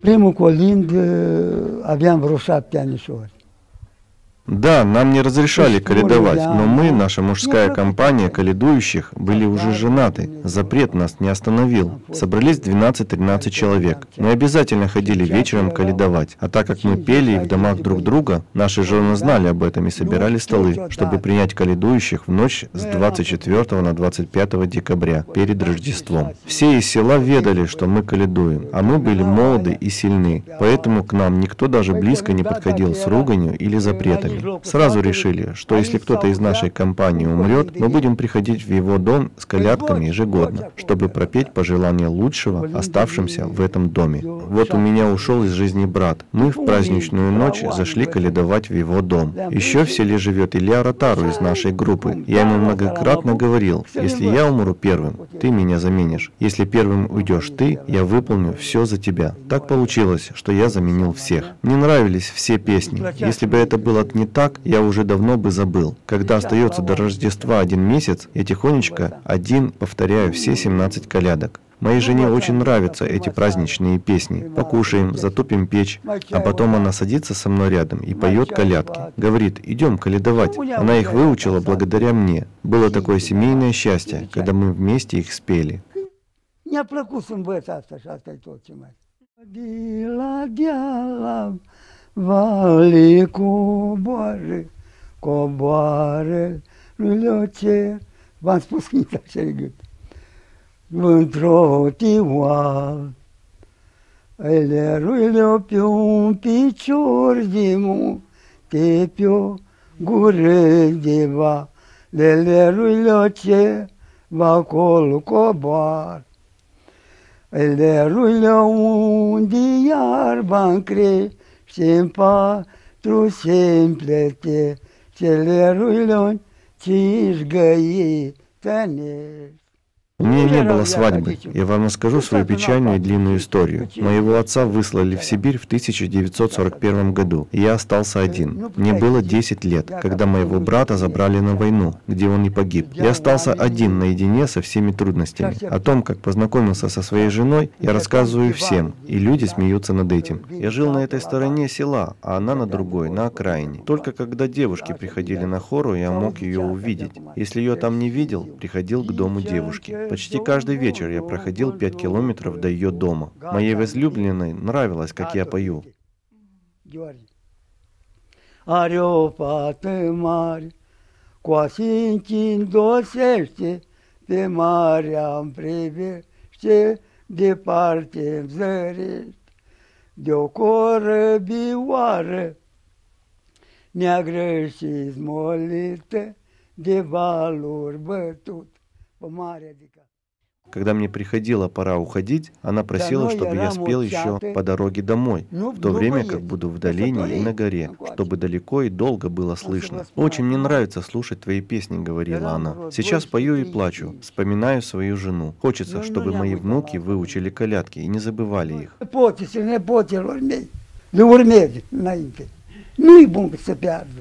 Primul colind aveam vreo 7 anișori. Да, нам не разрешали каледовать, но мы, наша мужская компания каледующих, были уже женаты. Запрет нас не остановил. Собрались 12-13 человек. Мы обязательно ходили вечером каледовать. А так как мы пели в домах друг друга, наши жены знали об этом и собирали столы, чтобы принять каледующих в ночь с 24 на 25 декабря, перед Рождеством. Все из села ведали, что мы каледуем, а мы были молоды и сильны. Поэтому к нам никто даже близко не подходил с руганью или запретами. Сразу решили, что если кто-то из нашей компании умрет, мы будем приходить в его дом с колядками ежегодно, чтобы пропеть пожелания лучшего оставшимся в этом доме. Вот у меня ушел из жизни брат. Мы в праздничную ночь зашли каледовать в его дом. Еще в селе живет Илья Ротару из нашей группы. Я ему многократно говорил, если я умру первым, ты меня заменишь. Если первым уйдешь ты, я выполню все за тебя. Так получилось, что я заменил всех. Мне нравились все песни. Если бы это было не так, я уже давно бы забыл. Когда остается до Рождества 1 месяц, я тихонечко повторяю все 17 колядок. Моей жене очень нравятся эти праздничные песни. Покушаем, затопим печь, а потом она садится со мной рядом и поет колядки. Говорит, идем каледовать. Она их выучила благодаря мне. Было такое семейное счастье, когда мы вместе их спели. Vale coboare, lui cer, v-am spus așa e gât. Într-o tioală, ele pe un picior de munte, pe o gură de va, ele ce va acolo coboară. Ele unde iarba-n crește-n patru semplete, cele ruiloni ci-și găitănești. У меня не было свадьбы. Я вам расскажу свою печальную и длинную историю. Моего отца выслали в Сибирь в 1941 году, и я остался один. Мне было 10 лет, когда моего брата забрали на войну, где он и погиб. Я остался один наедине со всеми трудностями. О том, как познакомился со своей женой, я рассказываю всем, и люди смеются над этим. Я жил на этой стороне села, а она на другой, на окраине. Только когда девушки приходили на хору, я мог ее увидеть. Если ее там не видел, приходил к дому девушки. Почти каждый вечер я проходил 5 километров до ее дома. Моей возлюбленной нравилось, как я пою. Are o fată mare, coasinci îndosește, pe marea-mi privește, departe-mi zărește, de o corăbioară, neagră și smolită, de valuri bătut. Когда мне приходила пора уходить, она просила, чтобы я спел еще по дороге домой, в то время как буду в долине и на горе, чтобы далеко и долго было слышно. «Очень мне нравится слушать твои песни», — говорила она. «Сейчас пою и плачу, вспоминаю свою жену. Хочется, чтобы мои внуки выучили колядки и не забывали их». Nu-i bun să piardă.